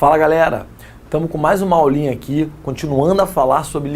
Fala galera, estamos com mais uma aulinha aqui, continuando a falar sobre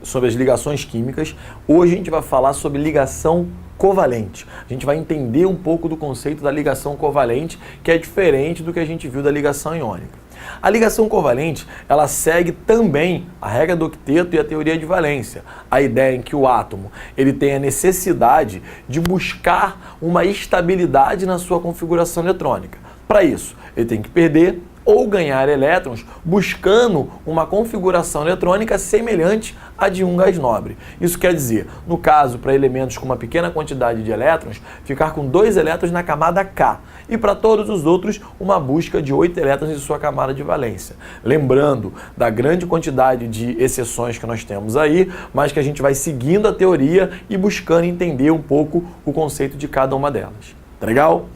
sobre as ligações químicas. Hoje a gente vai falar sobre ligação covalente. A gente vai entender um pouco do conceito da ligação covalente, que é diferente do que a gente viu da ligação iônica. A ligação covalente, ela segue também a regra do octeto e a teoria de valência. A ideia em que o átomo ele tem a necessidade de buscar uma estabilidade na sua configuração eletrônica. Para isso, ele tem que perder ou ganhar elétrons buscando uma configuração eletrônica semelhante à de um gás nobre. Isso quer dizer, no caso, para elementos com uma pequena quantidade de elétrons, ficar com 2 elétrons na camada K. E para todos os outros, uma busca de 8 elétrons em sua camada de valência. Lembrando da grande quantidade de exceções que nós temos aí, mas que a gente vai seguindo a teoria e buscando entender um pouco o conceito de cada uma delas. Tá legal?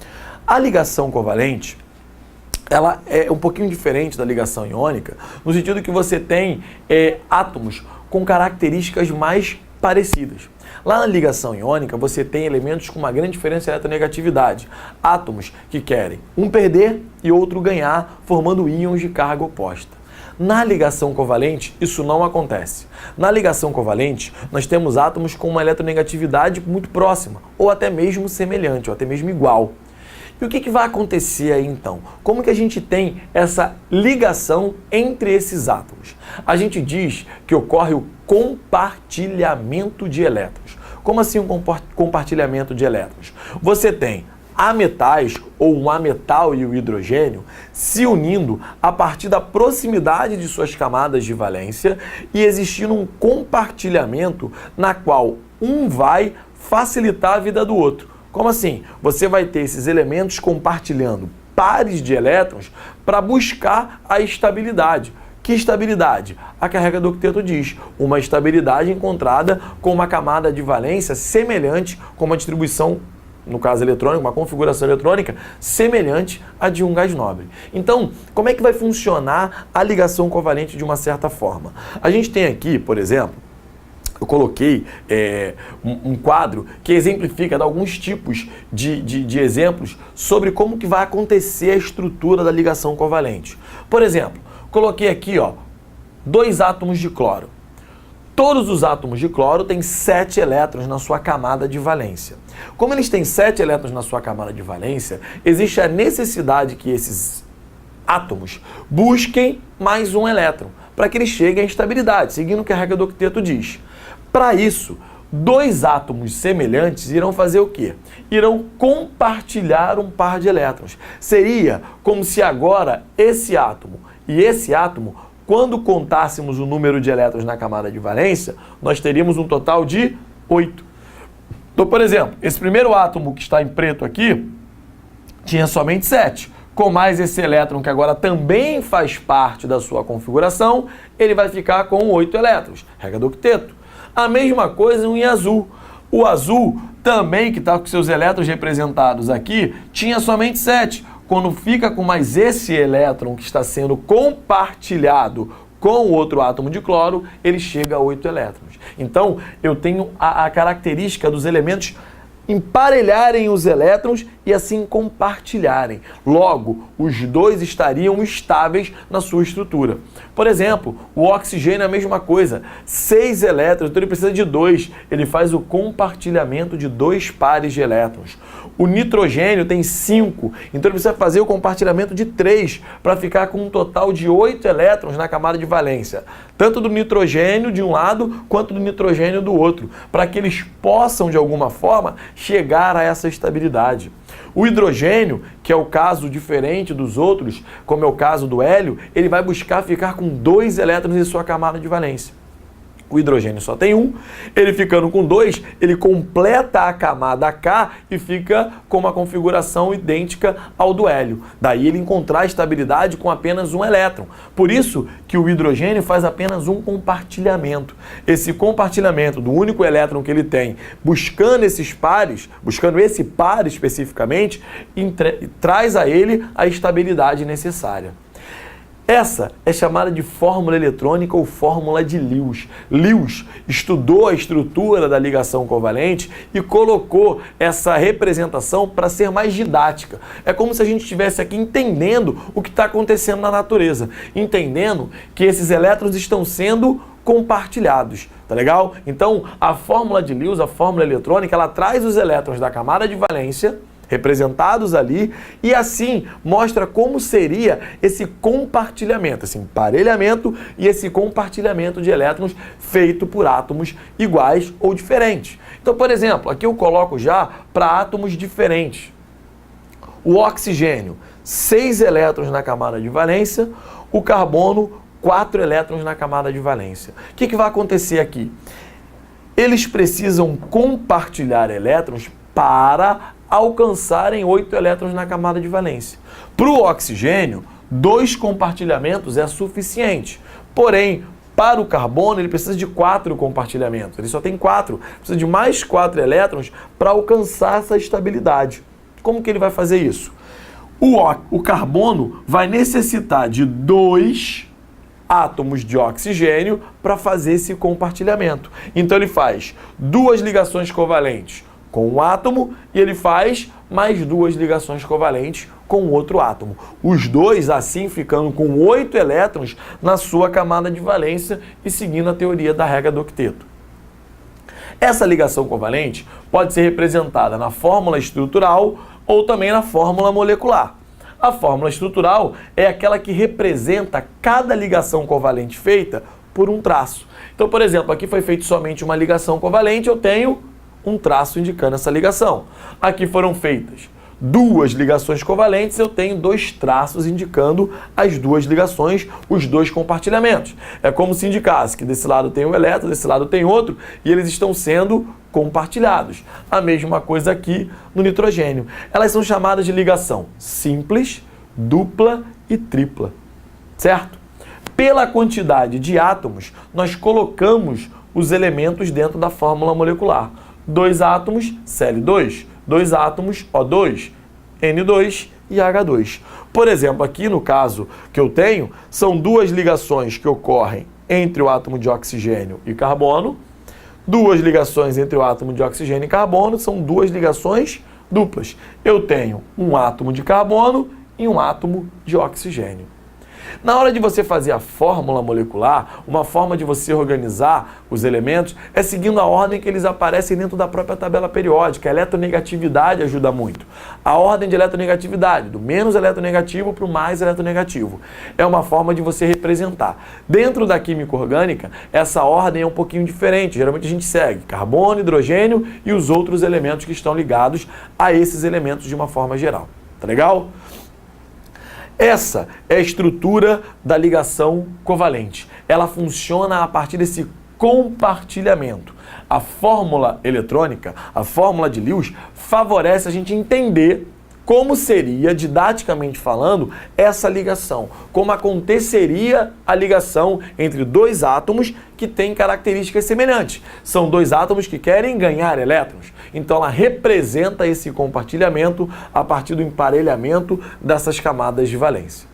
A ligação covalente, ela é um pouquinho diferente da ligação iônica, no sentido que você tem átomos com características mais parecidas. Lá na ligação iônica, você tem elementos com uma grande diferença de eletronegatividade. Átomos que querem um perder e outro ganhar, formando íons de carga oposta. Na ligação covalente, isso não acontece. Na ligação covalente, nós temos átomos com uma eletronegatividade muito próxima, ou até mesmo semelhante, ou até mesmo igual. E o que vai acontecer aí então? Como que a gente tem essa ligação entre esses átomos? A gente diz que ocorre o compartilhamento de elétrons. Como assim um compartilhamento de elétrons? Você tem ametais, ou um ametal e o hidrogênio, se unindo a partir da proximidade de suas camadas de valência e existindo um compartilhamento na qual um vai facilitar a vida do outro. Como assim? Você vai ter esses elementos compartilhando pares de elétrons para buscar a estabilidade. Que estabilidade? A que a regra do octeto diz, uma estabilidade encontrada com uma camada de valência semelhante, com uma distribuição, no caso eletrônica, uma configuração eletrônica semelhante à de um gás nobre. Então, como é que vai funcionar a ligação covalente de uma certa forma? A gente tem aqui, por exemplo, eu coloquei um quadro que exemplifica alguns tipos de exemplos sobre como que vai acontecer a estrutura da ligação covalente. Por exemplo, coloquei aqui 2 átomos de cloro. Todos os átomos de cloro têm 7 elétrons na sua camada de valência. Como eles têm 7 elétrons na sua camada de valência, existe a necessidade que esses átomos busquem mais um elétron, para que eles cheguem à estabilidade, seguindo o que a regra do octeto diz. Para isso, 2 átomos semelhantes irão fazer o quê? Irão compartilhar um par de elétrons. Seria como se agora esse átomo e esse átomo, quando contássemos o número de elétrons na camada de valência, nós teríamos um total de 8. Então, por exemplo, esse primeiro átomo que está em preto aqui, tinha somente 7. Com mais esse elétron que agora também faz parte da sua configuração, ele vai ficar com 8 elétrons. Regra do octeto. A mesma coisa em azul. O azul também, que está com seus elétrons representados aqui, tinha somente 7. Quando fica com mais esse elétron que está sendo compartilhado com o outro átomo de cloro, ele chega a 8 elétrons. Então, eu tenho a característica dos elementos emparelharem os elétrons e assim compartilharem. Logo, os 2 estariam estáveis na sua estrutura. Por exemplo, o oxigênio é a mesma coisa. 6 elétrons, então ele precisa de 2. Ele faz o compartilhamento de 2 pares de elétrons. O nitrogênio tem 5, então ele precisa fazer o compartilhamento de 3 para ficar com um total de 8 elétrons na camada de valência. Tanto do nitrogênio de um lado, quanto do nitrogênio do outro, para que eles possam, de alguma forma, chegar a essa estabilidade. O hidrogênio, que é o caso diferente dos outros, como é o caso do hélio, ele vai buscar ficar com 2 elétrons em sua camada de valência. O hidrogênio só tem 1, ele ficando com 2, ele completa a camada K e fica com uma configuração idêntica ao do hélio. Daí ele encontrar estabilidade com apenas 1 elétron. Por isso que o hidrogênio faz apenas um compartilhamento. Esse compartilhamento do único elétron que ele tem, buscando esses pares, buscando esse par especificamente, traz a ele a estabilidade necessária. Essa é chamada de fórmula eletrônica ou fórmula de Lewis. Lewis estudou a estrutura da ligação covalente e colocou essa representação para ser mais didática. É como se a gente estivesse aqui entendendo o que está acontecendo na natureza, entendendo que esses elétrons estão sendo compartilhados, tá legal? Então, a fórmula de Lewis, a fórmula eletrônica, ela traz os elétrons da camada de valência representados ali, e assim mostra como seria esse compartilhamento, esse emparelhamento e esse compartilhamento de elétrons feito por átomos iguais ou diferentes. Então, por exemplo, aqui eu coloco já para átomos diferentes. O oxigênio, 6 elétrons na camada de valência, o carbono, 4 elétrons na camada de valência. O que vai acontecer aqui? Eles precisam compartilhar elétrons para alcançarem 8 elétrons na camada de valência. Para o oxigênio, 2 compartilhamentos é suficiente. Porém, para o carbono, ele precisa de 4 compartilhamentos. Ele só tem 4. Precisa de mais 4 para alcançar essa estabilidade. Como que ele vai fazer isso? O carbono vai necessitar de 2 átomos de oxigênio para fazer esse compartilhamento. Então ele faz 2 ligações covalentes com um átomo e ele faz mais 2 ligações covalentes com outro átomo. Os dois assim ficando com 8 elétrons na sua camada de valência e seguindo a teoria da regra do octeto. Essa ligação covalente pode ser representada na fórmula estrutural ou também na fórmula molecular. A fórmula estrutural é aquela que representa cada ligação covalente feita por um traço. Então, por exemplo, aqui foi feita somente uma ligação covalente, eu tenho um traço indicando essa ligação. Aqui foram feitas 2 ligações covalentes, eu tenho 2 traços indicando as 2 ligações, os 2 compartilhamentos. É como se indicasse que desse lado tem um elétron, desse lado tem outro, e eles estão sendo compartilhados. A mesma coisa aqui no nitrogênio. Elas são chamadas de ligação simples, dupla e tripla, certo? Pela quantidade de átomos, nós colocamos os elementos dentro da fórmula molecular. 2 átomos, Cl2, 2 átomos, O2, N2 e H2. Por exemplo, aqui no caso que eu tenho, são 2 ligações que ocorrem entre o átomo de oxigênio e carbono, 2 ligações entre o átomo de oxigênio e carbono, são 2 ligações duplas. Eu tenho um átomo de carbono e um átomo de oxigênio. Na hora de você fazer a fórmula molecular, uma forma de você organizar os elementos é seguindo a ordem que eles aparecem dentro da própria tabela periódica. A eletronegatividade ajuda muito. A ordem de eletronegatividade, do menos eletronegativo para o mais eletronegativo. É uma forma de você representar. Dentro da química orgânica, essa ordem é um pouquinho diferente. Geralmente a gente segue carbono, hidrogênio e os outros elementos que estão ligados a esses elementos de uma forma geral. Tá legal? Essa é a estrutura da ligação covalente. Ela funciona a partir desse compartilhamento. A fórmula eletrônica, a fórmula de Lewis, favorece a gente entender como seria, didaticamente falando, essa ligação. Como aconteceria a ligação entre 2 átomos que têm características semelhantes. São 2 átomos que querem ganhar elétrons. Então ela representa esse compartilhamento a partir do emparelhamento dessas camadas de valência.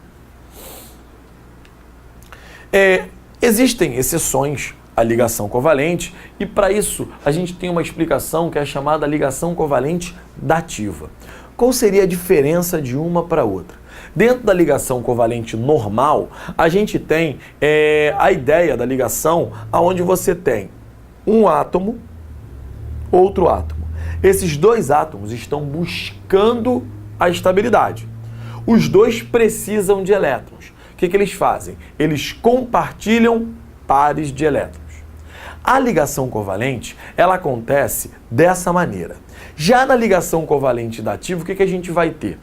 Existem exceções à ligação covalente e para isso a gente tem uma explicação que é chamada ligação covalente dativa. Qual seria a diferença de uma para outra? Dentro da ligação covalente normal, a gente tem a ideia da ligação onde você tem um átomo, outro átomo. Esses 2 átomos estão buscando a estabilidade. Os 2 precisam de elétrons. O que eles fazem? Eles compartilham pares de elétrons. A ligação covalente, ela acontece dessa maneira. Já na ligação covalente dativa, o que a gente vai ter?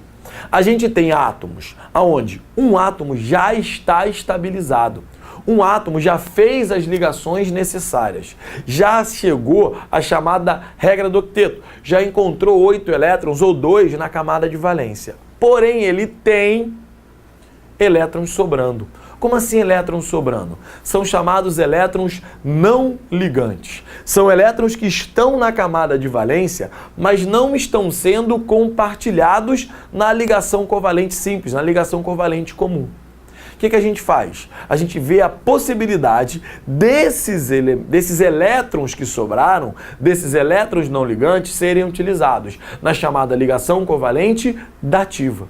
A gente tem átomos onde um átomo já está estabilizado. Um átomo já fez as ligações necessárias. Já chegou à chamada regra do octeto. Já encontrou 8 elétrons ou 2 na camada de valência. Porém, ele tem elétrons sobrando. Como assim elétrons sobrando? São chamados elétrons não ligantes. São elétrons que estão na camada de valência, mas não estão sendo compartilhados na ligação covalente simples, na ligação covalente comum. O que a gente faz? A gente vê a possibilidade desses elétrons que sobraram, desses elétrons não ligantes, serem utilizados na chamada ligação covalente dativa.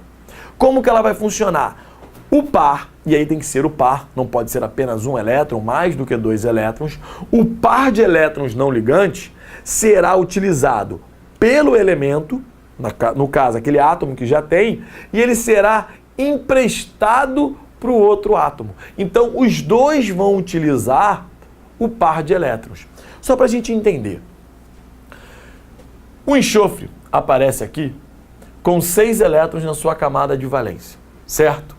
Como que ela vai funcionar? O par, e aí tem que ser o par, não pode ser apenas um elétron, mais do que 2 elétrons, o par de elétrons não ligantes será utilizado pelo elemento, no caso aquele átomo que já tem, e ele será emprestado para o outro átomo. Então os dois vão utilizar o par de elétrons. Só para a gente entender. O enxofre aparece aqui com 6 elétrons na sua camada de valência, certo?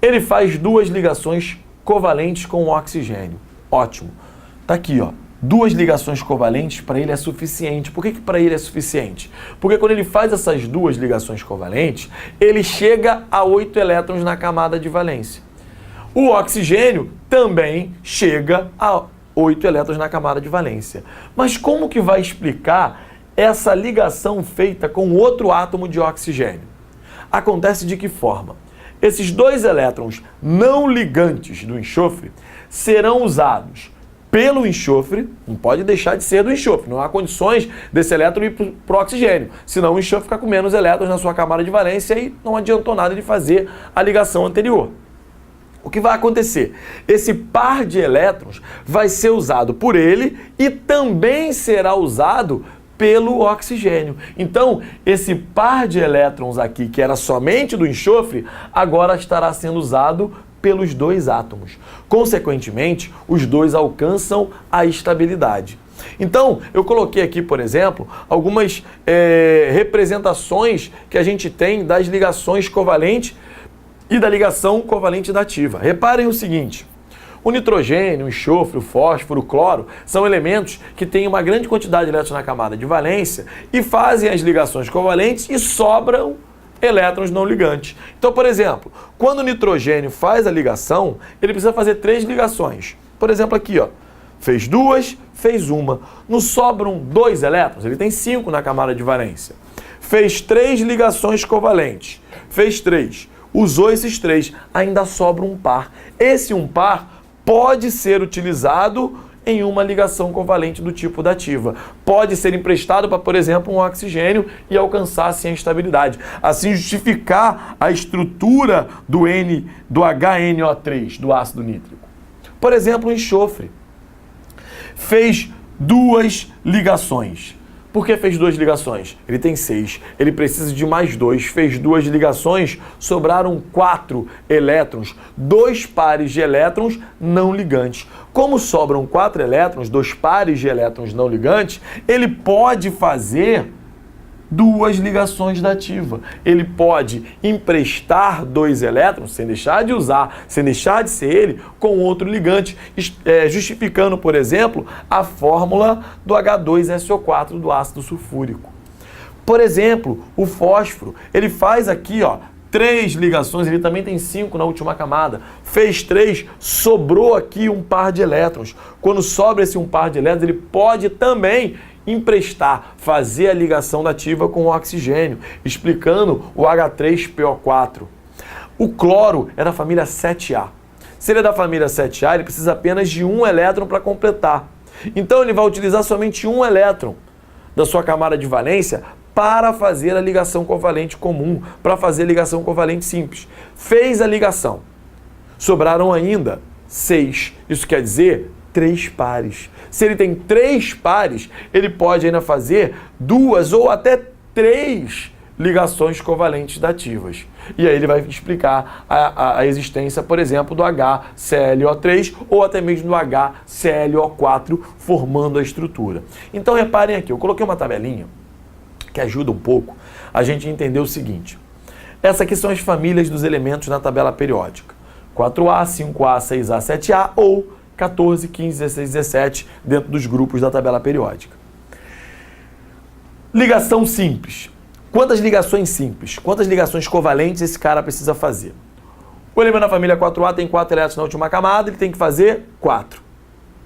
Ele faz 2 ligações covalentes com o oxigênio. Ótimo. Tá aqui, ó. 2 ligações covalentes para ele é suficiente. Por que para ele é suficiente? Porque quando ele faz essas 2 ligações covalentes, ele chega a 8 elétrons na camada de valência. O oxigênio também chega a 8 elétrons na camada de valência. Mas como que vai explicar essa ligação feita com outro átomo de oxigênio? Acontece de que forma? Esses 2 elétrons não ligantes do enxofre serão usados pelo enxofre, não pode deixar de ser do enxofre, não há condições desse elétron ir para o oxigênio, senão o enxofre fica com menos elétrons na sua camada de valência e não adiantou nada de fazer a ligação anterior. O que vai acontecer? Esse par de elétrons vai ser usado por ele e também será usado pelo oxigênio. Então, esse par de elétrons aqui, que era somente do enxofre, agora estará sendo usado pelos 2 átomos. Consequentemente, os 2 alcançam a estabilidade. Então, eu coloquei aqui, por exemplo, algumas representações que a gente tem das ligações covalentes e da ligação covalente dativa. Reparem o seguinte: o nitrogênio, o enxofre, o fósforo, o cloro são elementos que têm uma grande quantidade de elétrons na camada de valência e fazem as ligações covalentes e sobram elétrons não ligantes. Então, por exemplo, quando o nitrogênio faz a ligação, ele precisa fazer 3 ligações. Por exemplo, aqui, ó, fez 2, fez 1. Não sobram 2 elétrons, ele tem 5 na camada de valência. Fez 3 ligações covalentes, fez 3, usou esses 3, ainda sobra um par. Esse um par pode ser utilizado em uma ligação covalente do tipo dativa. Pode ser emprestado para, por exemplo, um oxigênio e alcançar assim a estabilidade. Assim justificar a estrutura do HNO3, do ácido nítrico. Por exemplo, o enxofre fez 2 ligações. Por que fez 2 ligações? Ele tem 6, ele precisa de mais 2, fez 2 ligações, sobraram 4 elétrons, 2 pares de elétrons não ligantes. Como sobram 4 elétrons, 2 pares de elétrons não ligantes, ele pode fazer 2 ligações dativa. Ele pode emprestar 2 elétrons, sem deixar de usar, sem deixar de ser ele, com outro ligante, justificando, por exemplo, a fórmula do H2SO4 do ácido sulfúrico. Por exemplo, o fósforo, ele faz aqui, ó, 3 ligações, ele também tem 5 na última camada. Fez 3, sobrou aqui um par de elétrons. Quando sobra esse um par de elétrons, ele pode também emprestar, fazer a ligação dativa com o oxigênio, explicando o H3PO4. O cloro é da família 7A. Se ele é da família 7A, ele precisa apenas de um elétron para completar. Então ele vai utilizar somente um elétron da sua camada de valência para fazer a ligação covalente comum, para fazer a ligação covalente simples. Fez a ligação. Sobraram ainda 6. Isso quer dizer 3 pares. Se ele tem 3 pares, ele pode ainda fazer 2 ou até 3 ligações covalentes dativas. E aí ele vai explicar a existência, por exemplo, do HClO3 ou até mesmo do HClO4, formando a estrutura. Então reparem aqui, eu coloquei uma tabelinha que ajuda um pouco a gente entender o seguinte. Essas aqui são as famílias dos elementos na tabela periódica. 4A, 5A, 6A, 7A ou 14, 15, 16, 17 dentro dos grupos da tabela periódica. Ligação simples. Quantas ligações simples? Quantas ligações covalentes esse cara precisa fazer? O elemento da família 4A tem 4 elétrons na última camada, ele tem que fazer 4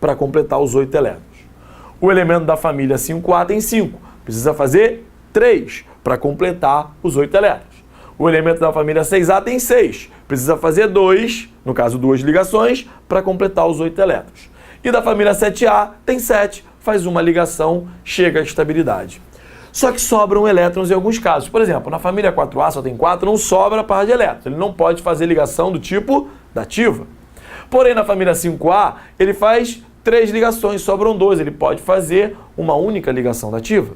para completar os 8 elétrons. O elemento da família 5A tem 5, precisa fazer 3 para completar os 8 elétrons. O elemento da família 6A tem 6, precisa fazer 2, no caso 2 ligações, para completar os 8 elétrons. E da família 7A tem 7, faz uma ligação, chega à estabilidade. Só que sobram elétrons em alguns casos. Por exemplo, na família 4A só tem 4, não sobra par de elétrons. Ele não pode fazer ligação do tipo dativa. Porém, na família 5A, ele faz 3 ligações, sobram 2. Ele pode fazer uma única ligação dativa.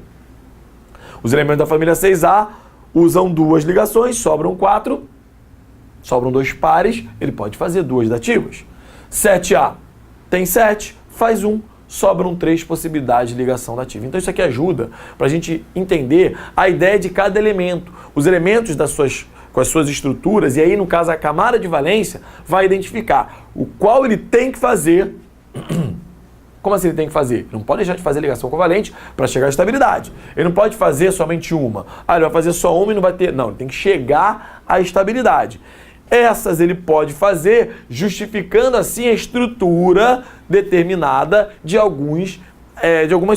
Os elementos da família 6A usam 2 ligações, sobram 4, sobram 2 pares, ele pode fazer 2 dativas. 7A tem 7, faz 1, sobram 3 possibilidades de ligação dativa. Então isso aqui ajuda para a gente entender a ideia de cada elemento, os elementos com as suas estruturas, e aí no caso a camada de valência vai identificar o qual ele tem que fazer. Como assim ele tem que fazer? Ele não pode deixar de fazer ligação covalente para chegar à estabilidade. Ele não pode fazer somente uma. Ele vai fazer só uma e não vai ter... Não, ele tem que chegar à estabilidade. Essas ele pode fazer justificando assim a estrutura determinada de algumas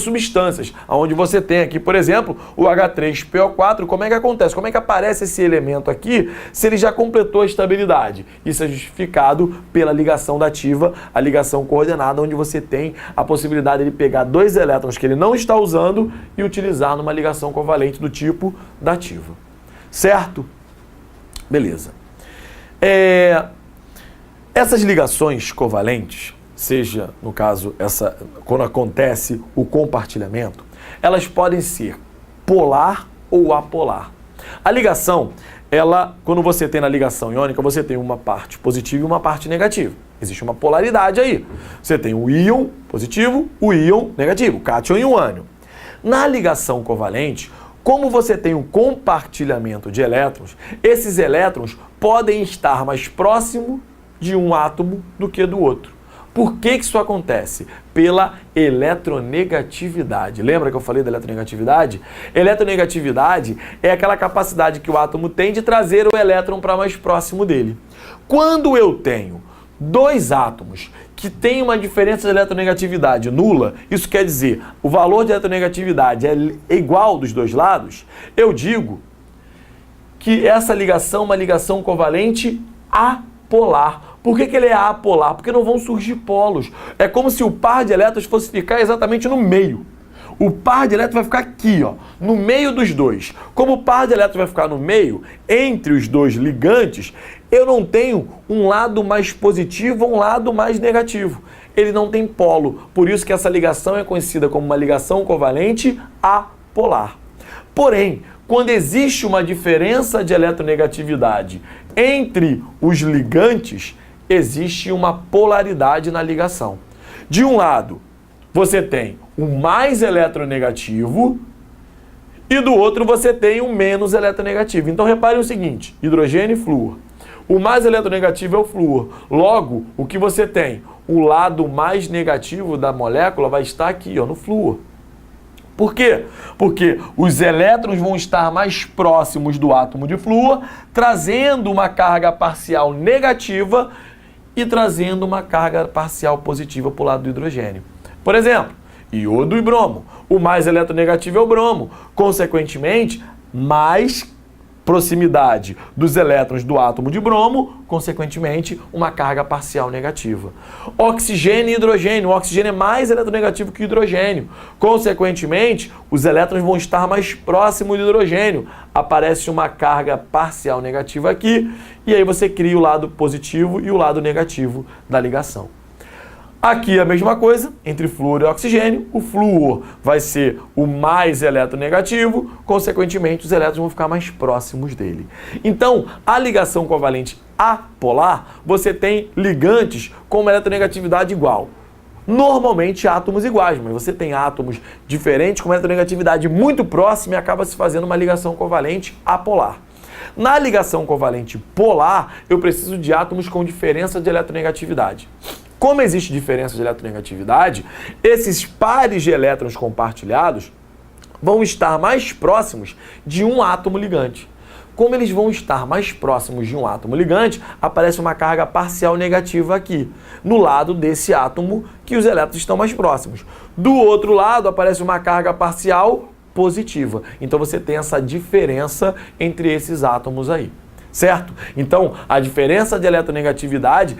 substâncias. Onde você tem aqui, por exemplo, o H3PO4. Como é que acontece? Como é que aparece esse elemento aqui se ele já completou a estabilidade? Isso é justificado pela ligação dativa, a ligação coordenada, onde você tem a possibilidade de pegar 2 elétrons que ele não está usando e utilizar numa ligação covalente do tipo dativa. Certo? Beleza. Essas ligações covalentes, seja, no caso, quando acontece o compartilhamento, elas podem ser polar ou apolar. A ligação, quando você tem na ligação iônica, você tem uma parte positiva e uma parte negativa. Existe uma polaridade aí. Você tem o íon positivo, o íon negativo, o cátion e o ânion. Na ligação covalente, como você tem um compartilhamento de elétrons, esses elétrons podem estar mais próximo de um átomo do que do outro. Por que isso acontece? Pela eletronegatividade. Lembra que eu falei da eletronegatividade? Eletronegatividade é aquela capacidade que o átomo tem de trazer o elétron para mais próximo dele. Quando eu tenho 2 átomos que têm uma diferença de eletronegatividade nula, isso quer dizer, o valor de eletronegatividade é igual dos 2 lados, eu digo que essa ligação é uma ligação covalente apolar. Por que ele é apolar? Porque não vão surgir polos. É como se o par de elétrons fosse ficar exatamente no meio. O par de elétrons vai ficar aqui, ó, no meio dos 2. Como o par de elétrons vai ficar no meio, entre os 2 ligantes, eu não tenho um lado mais positivo ou um lado mais negativo. Ele não tem polo. Por isso que essa ligação é conhecida como uma ligação covalente apolar. Porém, quando existe uma diferença de eletronegatividade entre os ligantes, existe uma polaridade na ligação. De um lado, você tem o mais eletronegativo e do outro você tem o menos eletronegativo. Então reparem o seguinte, hidrogênio e flúor. O mais eletronegativo é o flúor. Logo, o que você tem? O lado mais negativo da molécula vai estar aqui, ó, no flúor. Por quê? Porque os elétrons vão estar mais próximos do átomo de flúor, trazendo uma carga parcial negativa e trazendo uma carga parcial positiva para o lado do hidrogênio. Por exemplo, iodo e bromo. O mais eletronegativo é o bromo. Consequentemente, mais proximidade dos elétrons do átomo de bromo, consequentemente, uma carga parcial negativa. Oxigênio e hidrogênio. O oxigênio é mais eletronegativo que o hidrogênio. Consequentemente, os elétrons vão estar mais próximos do hidrogênio. Aparece uma carga parcial negativa aqui, e aí você cria o lado positivo e o lado negativo da ligação. Aqui a mesma coisa, entre flúor e oxigênio, o flúor vai ser o mais eletronegativo, consequentemente os elétrons vão ficar mais próximos dele. Então, a ligação covalente apolar, você tem ligantes com uma eletronegatividade igual. Normalmente átomos iguais, mas você tem átomos diferentes com uma eletronegatividade muito próxima e acaba se fazendo uma ligação covalente apolar. Na ligação covalente polar, eu preciso de átomos com diferença de eletronegatividade. Como existe diferença de eletronegatividade, esses pares de elétrons compartilhados vão estar mais próximos de um átomo ligante. Como eles vão estar mais próximos de um átomo ligante, aparece uma carga parcial negativa aqui, no lado desse átomo que os elétrons estão mais próximos. Do outro lado, aparece uma carga parcial positiva. Então você tem essa diferença entre esses átomos aí. certo? Então, a diferença de eletronegatividade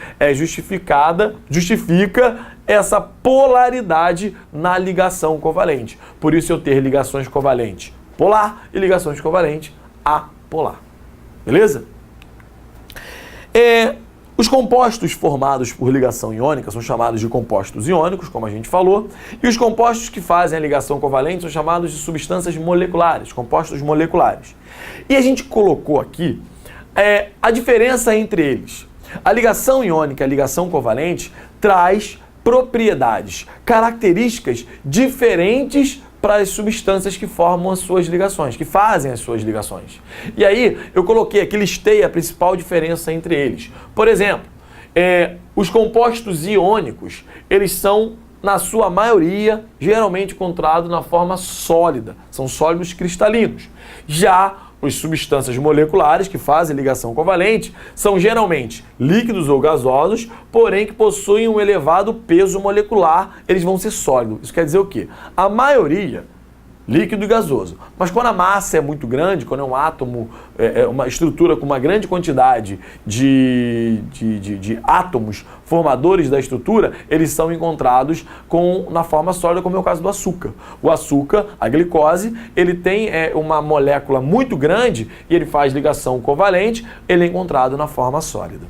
justifica essa polaridade na ligação covalente. Por isso eu ter ligações covalentes polar e ligações covalentes apolar. Beleza? Os compostos formados por ligação iônica são chamados de compostos iônicos, como a gente falou, e os compostos que fazem a ligação covalente são chamados de substâncias moleculares, compostos moleculares. E a gente colocou aqui a diferença entre eles. A ligação iônica e a ligação covalente traz propriedades, características diferentes para as substâncias que formam as suas ligações, que fazem as suas ligações. E aí, eu coloquei aqui, listei a principal diferença entre eles. Por exemplo, os compostos iônicos, eles são, na sua maioria, geralmente encontrados na forma sólida. São sólidos cristalinos. Já as substâncias moleculares que fazem ligação covalente são geralmente líquidos ou gasosos, porém que possuem um elevado peso molecular, eles vão ser sólidos. Isso quer dizer o quê? A maioria, líquido e gasoso. Mas quando a massa é muito grande, quando é um átomo, uma estrutura com uma grande quantidade de átomos formadores da estrutura, eles são encontrados na forma sólida, como é o caso do açúcar. O açúcar, a glicose, ele tem uma molécula muito grande e ele faz ligação covalente, ele é encontrado na forma sólida.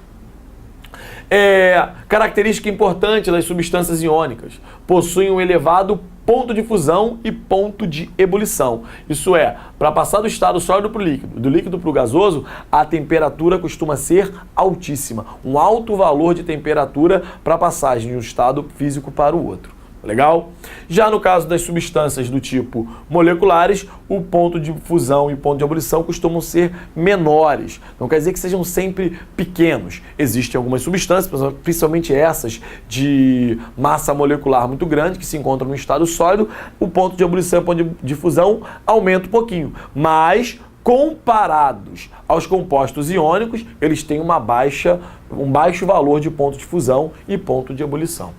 Característica importante das substâncias iônicas: possuem um elevado ponto de fusão e ponto de ebulição. Isso é, para passar do estado sólido para o líquido, do líquido para o gasoso, a temperatura costuma ser altíssima. Um alto valor de temperatura para a passagem de um estado físico para o outro. Legal? Já no caso das substâncias do tipo moleculares, o ponto de fusão e ponto de ebulição costumam ser menores. Não quer dizer que sejam sempre pequenos. Existem algumas substâncias, principalmente essas de massa molecular muito grande, que se encontram no estado sólido, o ponto de ebulição e o ponto de fusão aumenta um pouquinho. Mas, comparados aos compostos iônicos, eles têm um baixo valor de ponto de fusão e ponto de ebulição.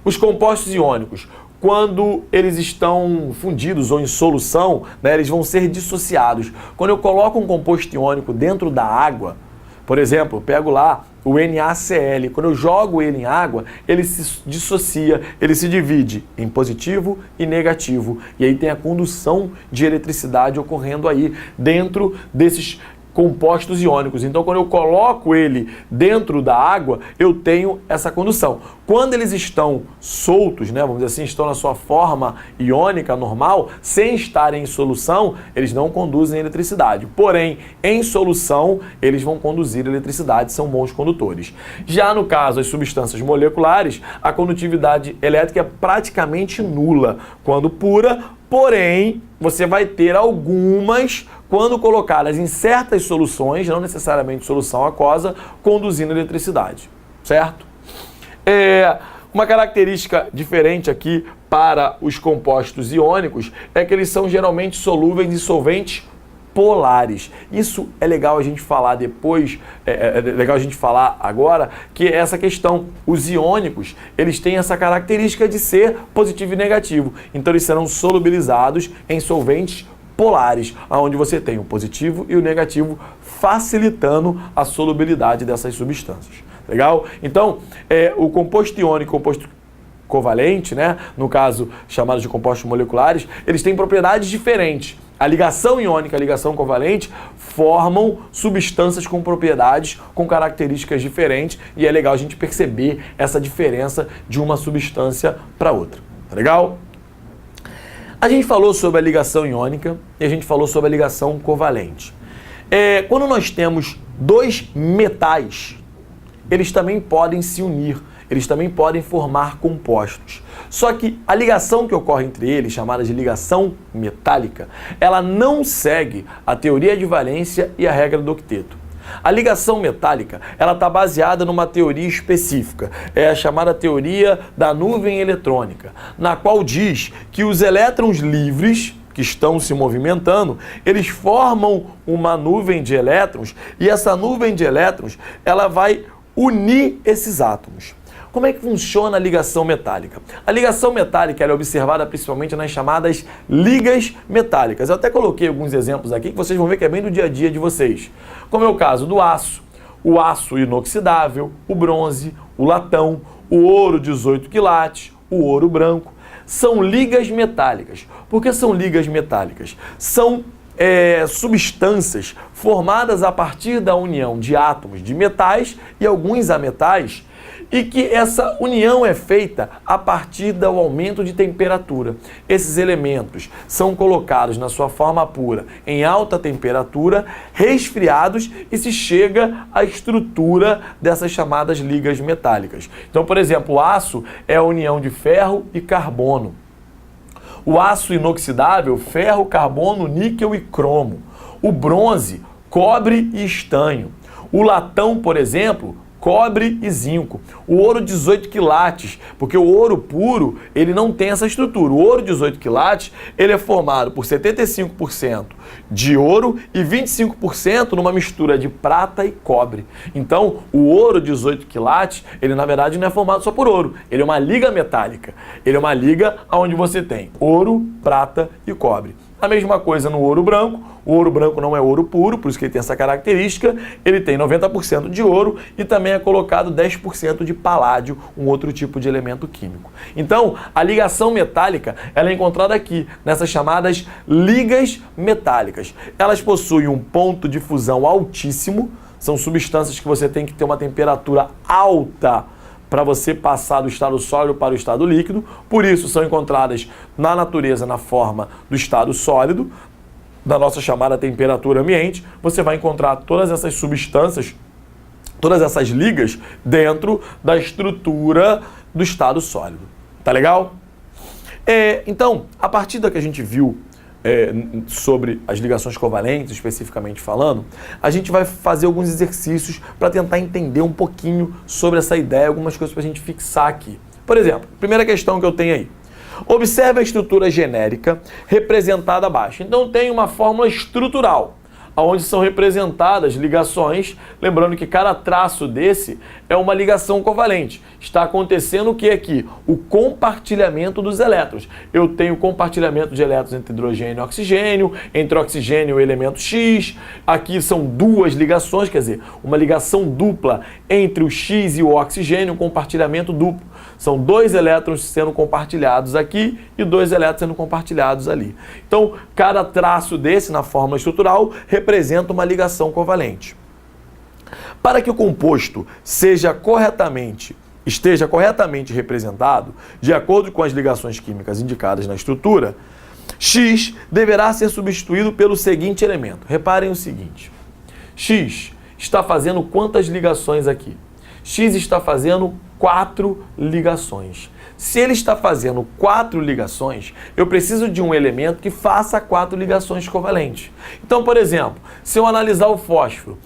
Os compostos iônicos, quando eles estão fundidos ou em solução, né, eles vão ser dissociados. Quando eu coloco um composto iônico dentro da água, por exemplo, eu pego lá o NaCl, quando eu jogo ele em água, ele se dissocia, ele se divide em positivo e negativo. E aí tem a condução de eletricidade ocorrendo aí dentro desses compostos iônicos. Então, quando eu coloco ele dentro da água, eu tenho essa condução. Quando eles estão soltos, né, vamos dizer assim, estão na sua forma iônica normal, sem estarem em solução, eles não conduzem eletricidade. Porém, em solução, eles vão conduzir eletricidade, são bons condutores. Já no caso das substâncias moleculares, a condutividade elétrica é praticamente nula quando pura, porém, você vai ter algumas, quando colocadas em certas soluções, não necessariamente solução aquosa, conduzindo eletricidade, certo? Uma característica diferente aqui para os compostos iônicos é que eles são geralmente solúveis em solventes polares. Isso é legal a gente falar depois, é legal a gente falar agora, que é essa questão. Os iônicos, eles têm essa característica de ser positivo e negativo. Então eles serão solubilizados em solventes polares, onde você tem o positivo e o negativo, facilitando a solubilidade dessas substâncias. Legal? Então, o composto iônico e o composto covalente, né, no caso chamados de compostos moleculares, eles têm propriedades diferentes. A ligação iônica e a ligação covalente formam substâncias com propriedades, com características diferentes, e é legal a gente perceber essa diferença de uma substância para outra. Tá legal? A gente falou sobre a ligação iônica e a gente falou sobre a ligação covalente. Quando nós temos dois metais, eles também podem se unir, eles também podem formar compostos. Só que a ligação que ocorre entre eles, chamada de ligação metálica, ela não segue a teoria de valência e a regra do octeto. A ligação metálica, ela está baseada numa teoria específica, é a chamada teoria da nuvem eletrônica, na qual diz que os elétrons livres que estão se movimentando, eles formam uma nuvem de elétrons, e essa nuvem de elétrons, ela vai unir esses átomos. Como é que funciona a ligação metálica? A ligação metálica ela é observada principalmente nas chamadas ligas metálicas. Eu até coloquei alguns exemplos aqui que vocês vão ver que é bem do dia a dia de vocês. Como é o caso do aço, o aço inoxidável, o bronze, o latão, o ouro 18 quilates, o ouro branco. São ligas metálicas. Por que são ligas metálicas? São substâncias formadas a partir da união de átomos de metais e alguns ametais, e que essa união é feita a partir do aumento de temperatura. Esses elementos são colocados na sua forma pura em alta temperatura, resfriados, e se chega à estrutura dessas chamadas ligas metálicas. Então, por exemplo, o aço é a união de ferro e carbono. O aço inoxidável, ferro, carbono, níquel e cromo. O bronze, cobre e estanho. O latão, por exemplo, cobre e zinco. O ouro 18 quilates, porque o ouro puro, ele não tem essa estrutura. O ouro 18 quilates, ele é formado por 75% de ouro e 25% numa mistura de prata e cobre. Então, o ouro 18 quilates, ele na verdade não é formado só por ouro, ele é uma liga metálica. Ele é uma liga onde você tem ouro, prata e cobre. A mesma coisa no ouro branco. O ouro branco não é ouro puro, por isso que ele tem essa característica. Ele tem 90% de ouro e também é colocado 10% de paládio, um outro tipo de elemento químico. Então, a ligação metálica ela é encontrada aqui, nessas chamadas ligas metálicas. Elas possuem um ponto de fusão altíssimo, são substâncias que você tem que ter uma temperatura alta para você passar do estado sólido para o estado líquido, por isso são encontradas na natureza na forma do estado sólido, da nossa chamada temperatura ambiente. Você vai encontrar todas essas substâncias, todas essas ligas dentro da estrutura do estado sólido. Tá legal? Então, a partir da que a gente viu sobre as ligações covalentes, especificamente falando, a gente vai fazer alguns exercícios para tentar entender um pouquinho sobre essa ideia, algumas coisas para a gente fixar aqui. Por exemplo, primeira questão que eu tenho aí. Observe a estrutura genérica representada abaixo. Então tem uma fórmula estrutural, onde são representadas ligações, lembrando que cada traço desse é uma ligação covalente. Está acontecendo o que aqui? O compartilhamento dos elétrons. Eu tenho compartilhamento de elétrons entre hidrogênio e oxigênio, entre oxigênio e o elemento X. Aqui são duas ligações, quer dizer, uma ligação dupla entre o X e o oxigênio, um compartilhamento duplo. São dois elétrons sendo compartilhados aqui e dois elétrons sendo compartilhados ali. Então, cada traço desse na fórmula estrutural representa uma ligação covalente. Para que o composto esteja corretamente representado, de acordo com as ligações químicas indicadas na estrutura, X deverá ser substituído pelo seguinte elemento. Reparem o seguinte, X está fazendo quantas ligações aqui? X está fazendo 4 ligações. Se ele está fazendo 4 ligações, eu preciso de um elemento que faça 4 ligações covalentes. Então, por exemplo, se eu analisar o fósforo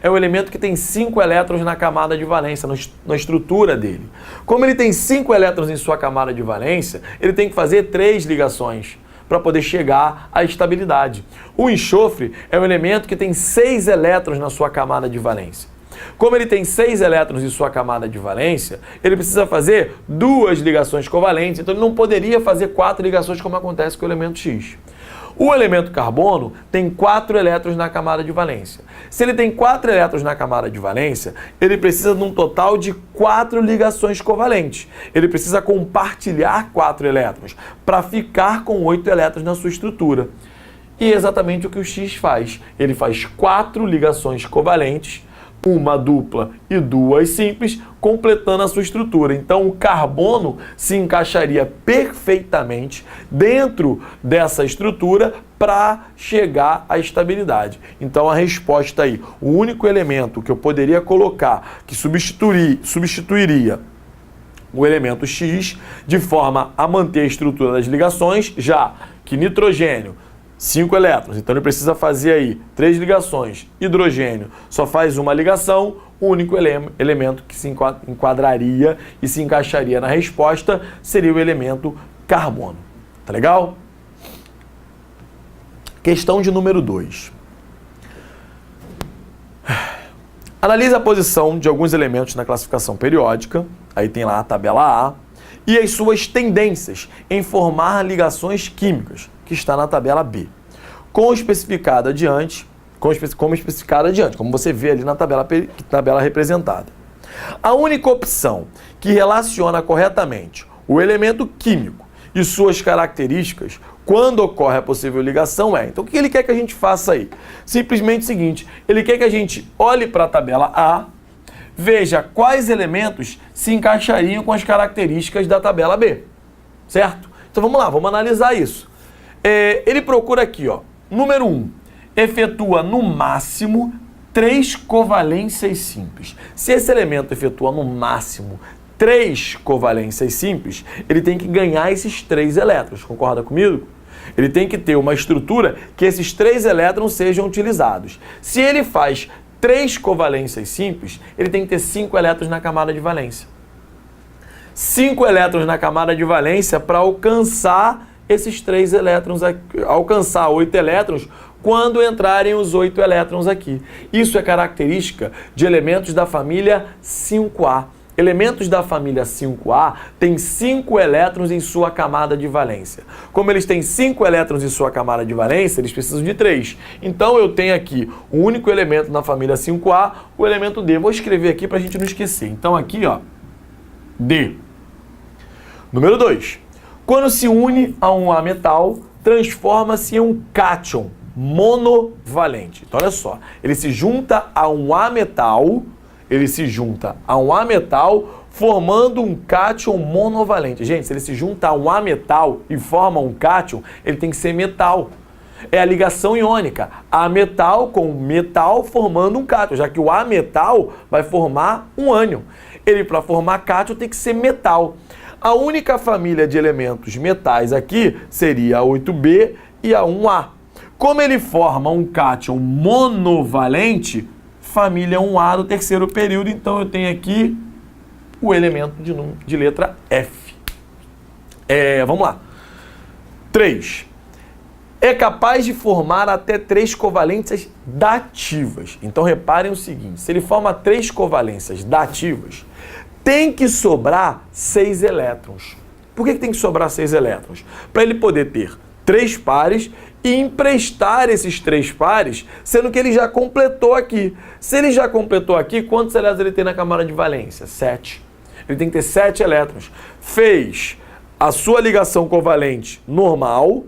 é um elemento que tem 5 elétrons na camada de valência, na estrutura dele. Como ele tem 5 elétrons em sua camada de valência, ele tem que fazer 3 ligações para poder chegar à estabilidade. O enxofre é um elemento que tem 6 elétrons na sua camada de valência. Como ele tem 6 elétrons em sua camada de valência, ele precisa fazer 2 ligações covalentes, então ele não poderia fazer 4 ligações como acontece com o elemento X. O elemento carbono tem 4 elétrons na camada de valência. Se ele tem 4 elétrons na camada de valência, ele precisa de um total de 4 ligações covalentes. Ele precisa compartilhar 4 elétrons para ficar com 8 elétrons na sua estrutura. E é exatamente o que o X faz. Ele faz 4 ligações covalentes, uma dupla e 2 simples, completando a sua estrutura. Então, o carbono se encaixaria perfeitamente dentro dessa estrutura para chegar à estabilidade. Então, a resposta aí, o único elemento que eu poderia colocar que substituiria o elemento X de forma a manter a estrutura das ligações, já que nitrogênio 5 elétrons, então ele precisa fazer aí 3 ligações. Hidrogênio só faz uma ligação, o único elemento que se enquadraria e se encaixaria na resposta seria o elemento carbono. Tá legal? Questão de número 2. Analise a posição de alguns elementos na classificação periódica, aí tem lá a tabela A, e as suas tendências em formar ligações químicas, que está na tabela B, como especificado adiante, como você vê ali na tabela representada. A única opção que relaciona corretamente o elemento químico e suas características quando ocorre a possível ligação é... Então, o que ele quer que a gente faça aí? Simplesmente o seguinte, ele quer que a gente olhe para a tabela A, veja quais elementos se encaixariam com as características da tabela B, certo? Então, vamos lá, vamos analisar isso. Ele procura aqui, ó, número 1, efetua no máximo 3 covalências simples. Se esse elemento efetua no máximo 3 covalências simples, ele tem que ganhar esses 3 elétrons, concorda comigo? Ele tem que ter uma estrutura que esses 3 elétrons sejam utilizados. Se ele faz 3 covalências simples, ele tem que ter 5 elétrons na camada de valência. 5 elétrons na camada de valência para alcançar esses 3 elétrons, alcançar 8 elétrons quando entrarem os 8 elétrons aqui. Isso é característica de elementos da família 5A. Elementos da família 5A têm 5 elétrons em sua camada de valência. Como eles têm 5 elétrons em sua camada de valência, eles precisam de 3. Então eu tenho aqui o único elemento na família 5A, o elemento D. Vou escrever aqui para a gente não esquecer. Então aqui, ó, D. Número 2. Quando se une a um A metal, transforma-se em um cátion monovalente. Então olha só, ele se junta a um A metal, formando um cátion monovalente. Gente, se ele se junta a um A metal e forma um cátion, ele tem que ser metal. É a ligação iônica. A metal com metal formando um cátion, já que o A metal vai formar um ânion. Ele, para formar cátion, tem que ser metal. A única família de elementos metais aqui seria a 8B e a 1A. Como ele forma um cátion monovalente, família 1A do terceiro período, então eu tenho aqui o elemento de letra F. Vamos lá. 3. É capaz de formar até 3 covalências dativas. Então reparem o seguinte, se ele forma 3 covalências dativas, tem que sobrar 6 elétrons. Por que tem que sobrar 6 elétrons? Para ele poder ter 3 pares e emprestar esses 3 pares, sendo que ele já completou aqui. Se ele já completou aqui, quantos elétrons ele tem na camada de valência? 7. Ele tem que ter 7 elétrons. Fez a sua ligação covalente normal,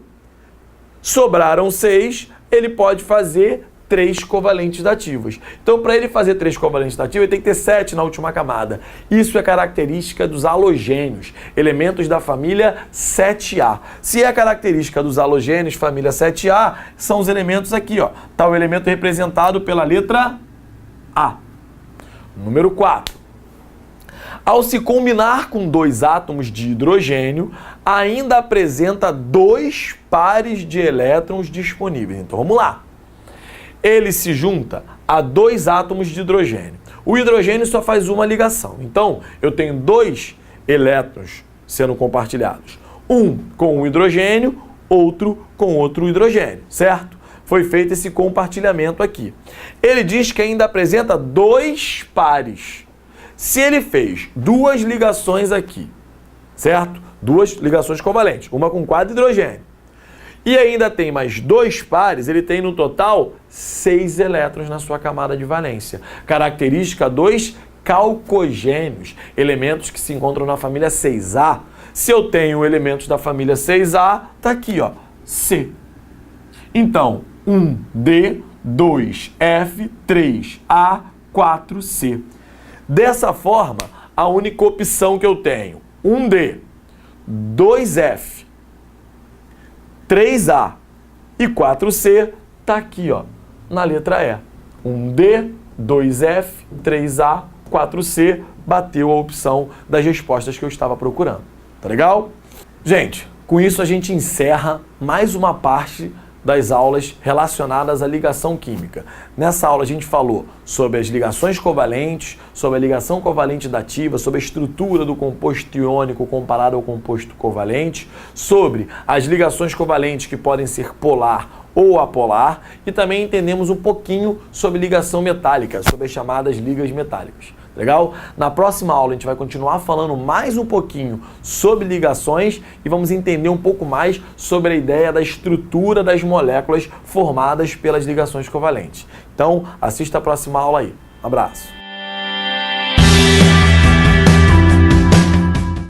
sobraram 6, ele pode fazer 3 covalentes dativas. Então, para ele fazer 3 covalentes dativas, ele tem que ter 7 na última camada. Isso é característica dos halogênios, elementos da família 7A. Se é característica dos halogênios, família 7A, são os elementos aqui, ó. Tá o elemento representado pela letra A. Número 4. Ao se combinar com 2 átomos de hidrogênio, ainda apresenta 2 pares de elétrons disponíveis. Então, vamos lá. Ele se junta a 2 átomos de hidrogênio. O hidrogênio só faz uma ligação. Então, eu tenho 2 elétrons sendo compartilhados. Um com um hidrogênio, outro com outro hidrogênio, certo? Foi feito esse compartilhamento aqui. Ele diz que ainda apresenta 2 pares. Se ele fez 2 ligações aqui, certo? 2 ligações covalentes, uma com 4 hidrogênio. E ainda tem mais 2 pares, ele tem no total 6 elétrons na sua camada de valência. Característica dos calcogênios, elementos que se encontram na família 6A. Se eu tenho elementos da família 6A, tá aqui, ó, C. Então, 1D, 2F, 3A, 4C. Dessa forma, a única opção que eu tenho, 1D, 2F, 3A e 4C, tá aqui, ó, na letra E. 1D, 2F, 3A, 4C, bateu a opção das respostas que eu estava procurando. Tá legal? Gente, com isso a gente encerra mais uma parte das aulas relacionadas à ligação química. Nessa aula a gente falou sobre as ligações covalentes, sobre a ligação covalente dativa, sobre a estrutura do composto iônico comparado ao composto covalente, sobre as ligações covalentes que podem ser polar ou apolar, e também entendemos um pouquinho sobre ligação metálica, sobre as chamadas ligas metálicas. Legal? Na próxima aula a gente vai continuar falando mais um pouquinho sobre ligações e vamos entender um pouco mais sobre a ideia da estrutura das moléculas formadas pelas ligações covalentes. Então, assista a próxima aula aí. Um abraço!